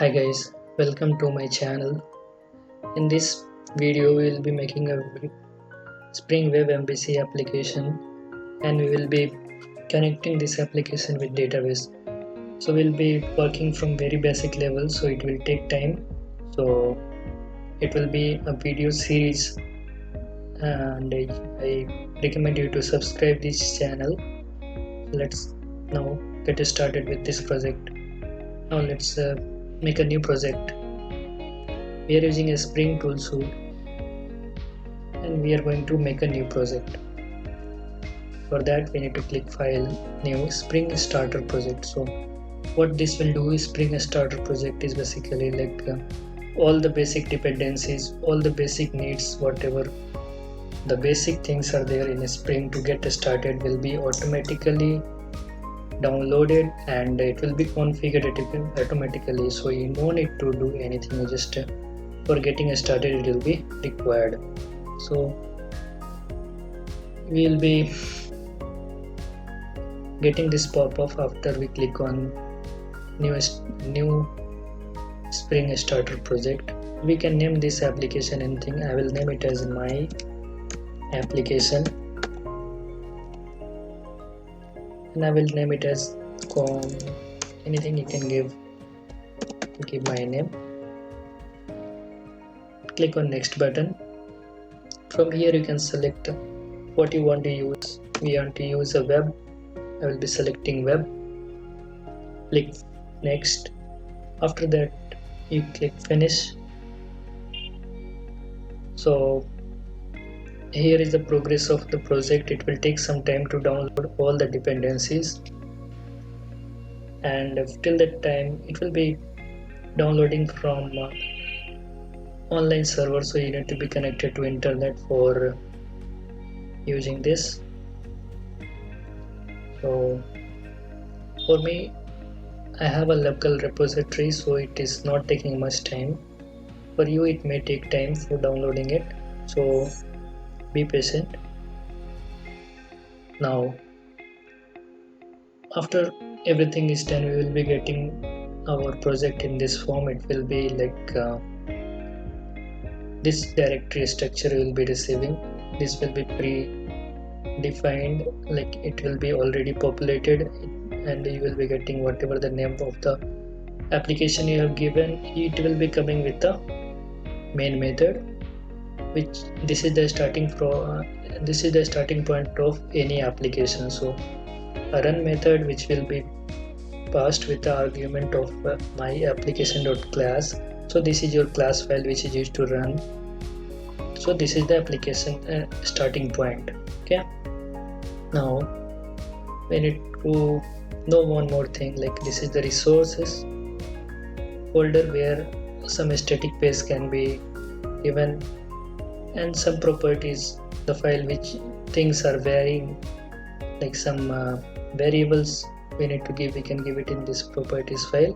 Hi guys, welcome to my channel. In this video we will be making a Spring Web MVC application and we will be connecting this application with database. So we'll be working from very basic level, so it will take time. So it will be a video series and I recommend you to subscribe this channel. Let's now get started with this project. Now let's make a new project. We are using a Spring tool suite and we are going to make a new project. For that we need to click file, new Spring Starter project. So what this will do is Spring Starter project is basically like all the basic dependencies, all the basic needs, whatever the basic things are there in a Spring to get started will be automatically downloaded and it will be configured automatically, so you don't need to do anything. Just for getting started it will be required. So we will be getting this pop-up after we click on new Spring Starter project. We can name this application anything. I will name it as my application and I will name it as anything you can give my name. Click on next button. From here you can select what you want to use. We want to use a web. I will be selecting web. Click next. After that you click finish. So here is the progress of the project. It will take some time to download all the dependencies and till that time it will be downloading from online server, so you need to be connected to internet for using this. So for me I have a local repository, so it is not taking much time. For you it may take time for downloading it, so be patient. Now after everything is done we will be getting our project in this form. It will be like this directory structure we will be receiving. This will be pre-defined, like it will be already populated and you will be getting whatever the name of the application you have given. It will be coming with the main method, which this is the starting point of any application. So a run method which will be passed with the argument of my application.class. so this is your class file which is used to run. So this is the application starting point. Okay, now we need to know one more thing, like this is the resources folder where some static page can be given and some properties, the file which things are varying, like some variables we need to give, we can give it in this properties file.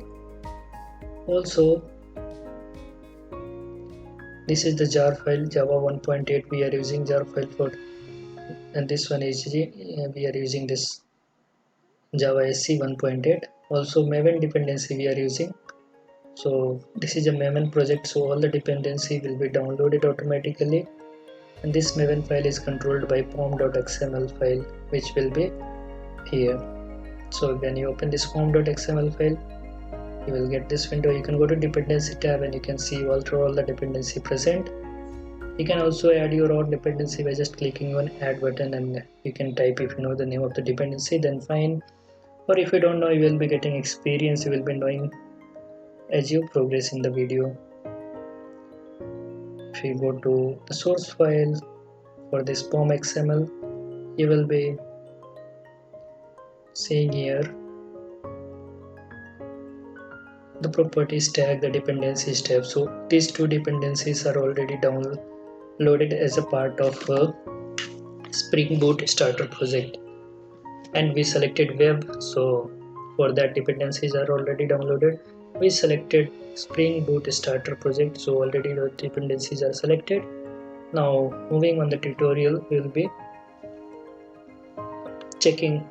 Also this is the jar file, Java 1.8 we are using jar file for, and this one is we are using this Java SC 1.8. also Maven dependency we are using. So this is a Maven project, so all the dependency will be downloaded automatically, and this Maven file is controlled by pom.xml file which will be here. So when you open this pom.xml file you will get this window. You can go to dependency tab and you can see all the dependency present. You can also add your own dependency by just clicking on add button, and you can type if you know the name of the dependency, then fine, or if you don't know you will be getting experience, you will be knowing as you progress in the video. If you go to the source file for this pom.xml, you will be seeing here the properties tag, the dependencies tab. So these two dependencies are already downloaded as a part of a Spring Boot starter project, and we selected web, so for that dependencies are already downloaded. We selected Spring Boot starter project, so already the dependencies are selected. Now moving on the tutorial, we will be checking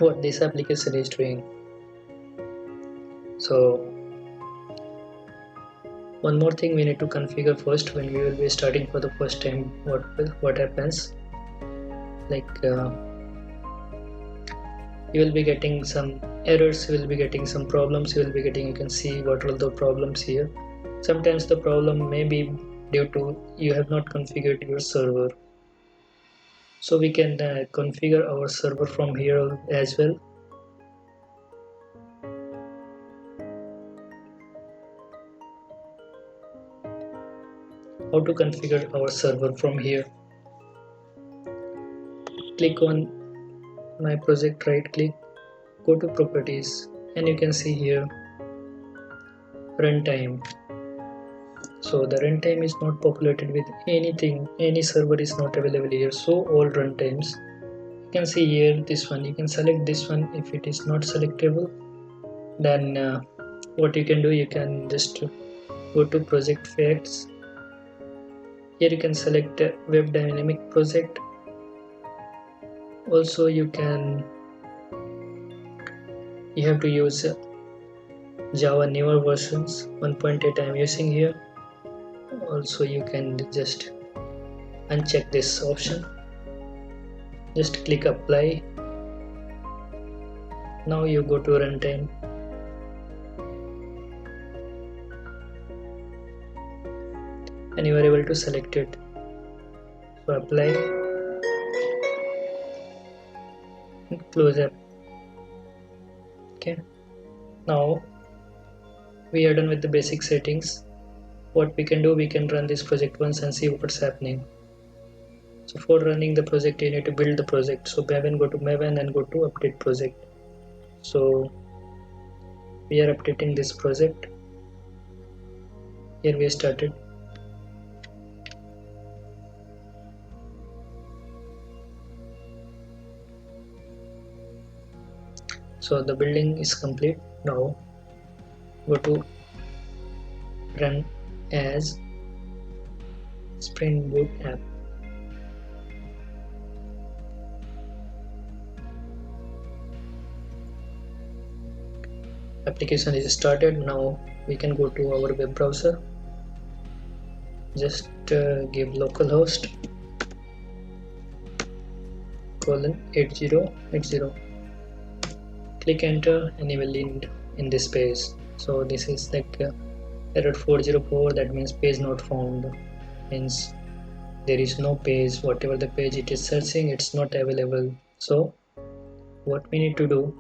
what this application is doing. So One more thing we need to configure first when we will be starting for the first time. What happens, like you will be getting some errors, you will be getting some problems, you will be getting, you can see what are the problems here. Sometimes the problem may be due to you have not configured your server. So we can configure our server from here as well. How to configure our server from here? Click on my project, right click, go to properties, and you can see here runtime. So the runtime is not populated with anything, any server is not available here. So all runtimes, you can see here this one, you can select this one. If it is not selectable, then what you can do, you can just go to project facts. Here you can select web dynamic project. Also you have to use Java newer versions 1.8 I am using here. Also you can just uncheck this option, just click apply. Now you go to runtime, and you are able to select it. So apply and close up. Okay, now we are done with the basic settings. What we can do, we can run this project once and see what's happening. So for running the project, you need to build the project. So Maven, go to Maven and go to update project. So we are updating this project. Here we started. So the building is complete. Now go to run as Spring Boot app. Application is started. Now we can go to our web browser. Just give localhost :8080. Click enter and you will land in this page. So this is like error 404, that means page not found, means there is no page, whatever the page it is searching, it's not available. So what we need to do,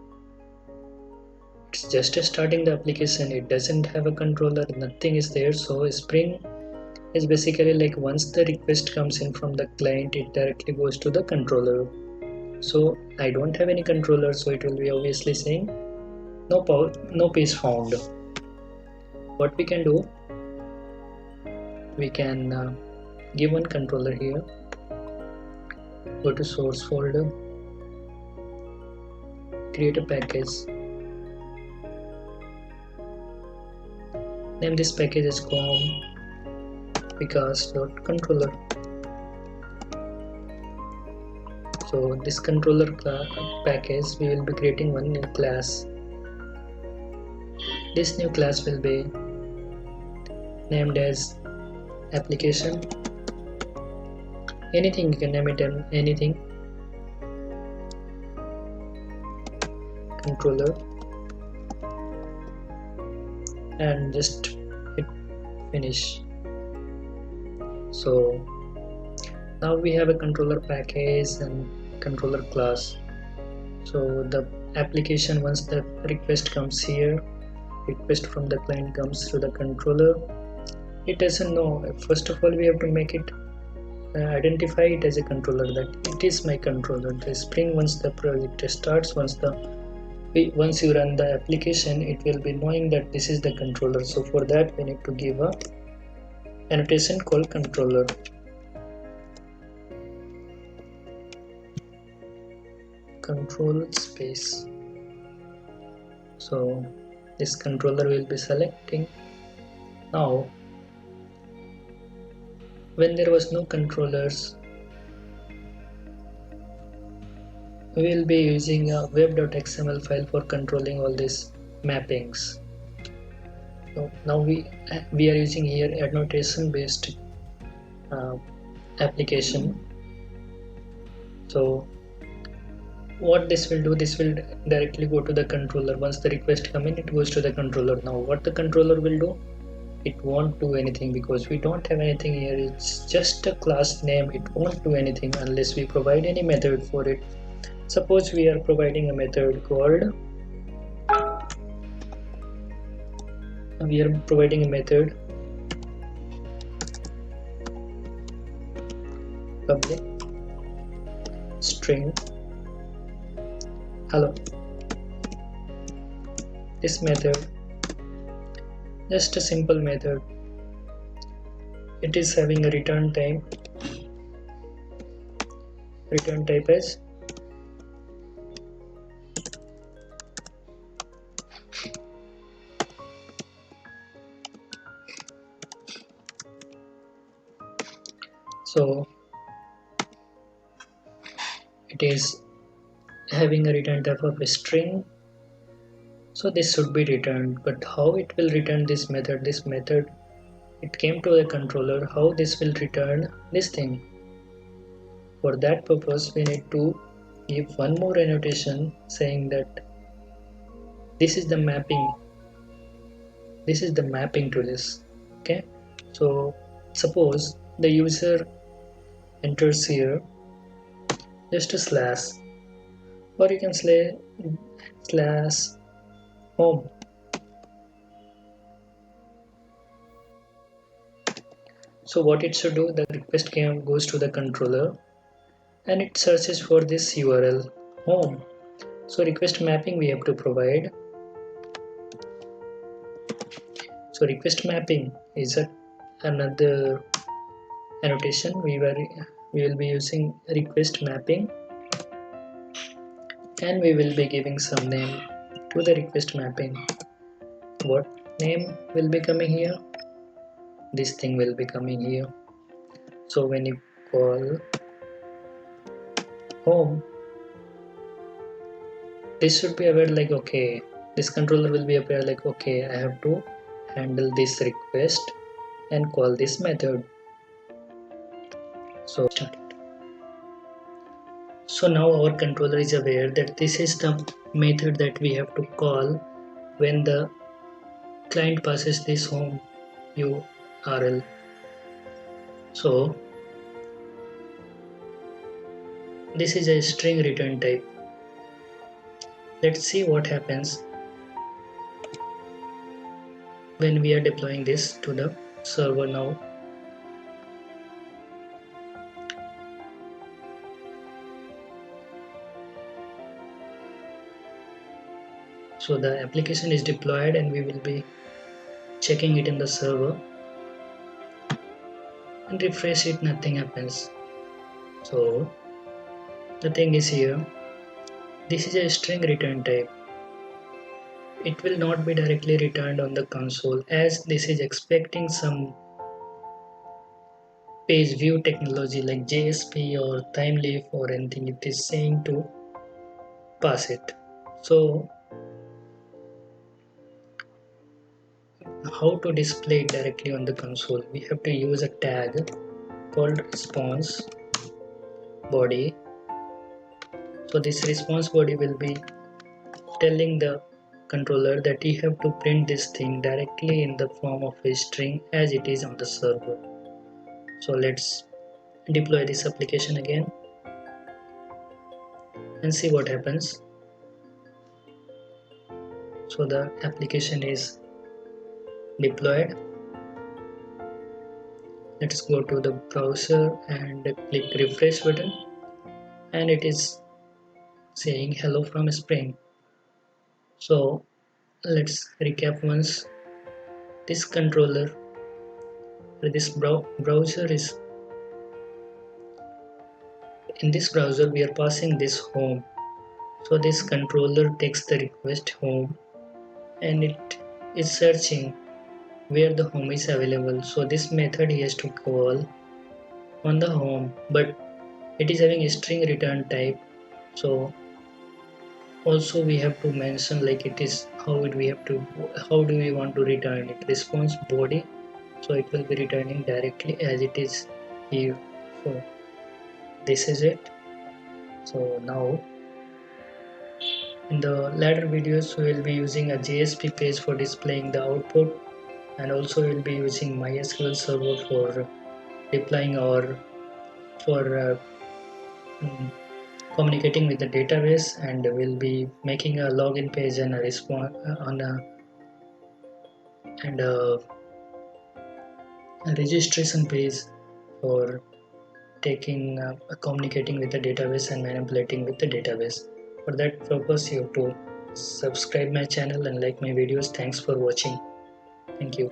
it's just starting the application, it doesn't have a controller, nothing is there. So Spring is basically like once the request comes in from the client, it directly goes to the controller. So I don't have any controller, so it will be obviously saying no page found. What we can do, we can give one controller here. Go to source folder, create a package, name this package as vikas.controller. So this controller package, we will be creating one new class. This new class will be named as application. Anything, you can name it anything. Controller, and just hit finish. So now we have a controller package and controller class. So the application, once the request comes here, request from the client comes to the controller, it doesn't know. First of all, we have to make it identify it as a controller, that it is my controller. The Spring, once the project starts, once you run the application, it will be knowing that this is the controller. So for that we need to give a annotation called controller. Control space. So this controller will be selecting. Now when there was no controllers, we will be using a web.xml file for controlling all these mappings. now we are using here annotation based application. So what this will do, this will directly go to the controller. Once the request come in, it goes to the controller. Now what the controller will do, it won't do anything because we don't have anything here. It's just a class name. It won't do anything unless we provide any method for it. Suppose we are providing a method called public string hello. This method, just a simple method, it is having a return type as so it is having a return type of a string. So this should be returned, but how it will return this method, it came to the controller, how this will return this thing. For that purpose we need to give one more annotation saying that this is the mapping to this. Okay, so suppose the user enters here just a slash, or you can say slash home. So what it should do, the request goes to the controller and it searches for this URL home. So request mapping we have to provide. So request mapping is another annotation. We will be using request mapping, and we will be giving some name to the request mapping. What name will be coming here? This thing will be coming here. So when you call home, this should be aware like, okay, this controller will be aware like, okay, I have to handle this request and call this method. So start it. So now our controller is aware that this is the method that we have to call when the client passes this home URL. So this is a string return type. Let's see what happens when we are deploying this to the server now. So the application is deployed and we will be checking it in the server and refresh it, nothing happens. So the thing is here, this is a string return type. It will not be directly returned on the console as this is expecting some page view technology like JSP or Thymeleaf or anything. It is saying to pass it. So how to display it directly on the console? We have to use a tag called response body. So this response body will be telling the controller that you have to print this thing directly in the form of a string as it is on the server. So let's deploy this application again and see what happens. So the application is deployed. Let's go to the browser and click refresh button, and it is saying hello from Spring. So let's recap once. This controller, this browser is, in this browser we are passing this home. So this controller takes the request home and it is searching where the home is available. So this method he has to call on the home, but it is having a string return type. So Also we have to mention like it is how do we want to return it, response body, so it will be returning directly as it is here. So this is it. So now in the later videos we will be using a JSP page for displaying the output, and also we'll be using MySQL server for deploying or for mm, communicating with the database, and we'll be making a login page and a response on a and a registration page for taking communicating with the database and manipulating with the database. For that purpose you have to subscribe my channel and like my videos. Thanks for watching. Thank you.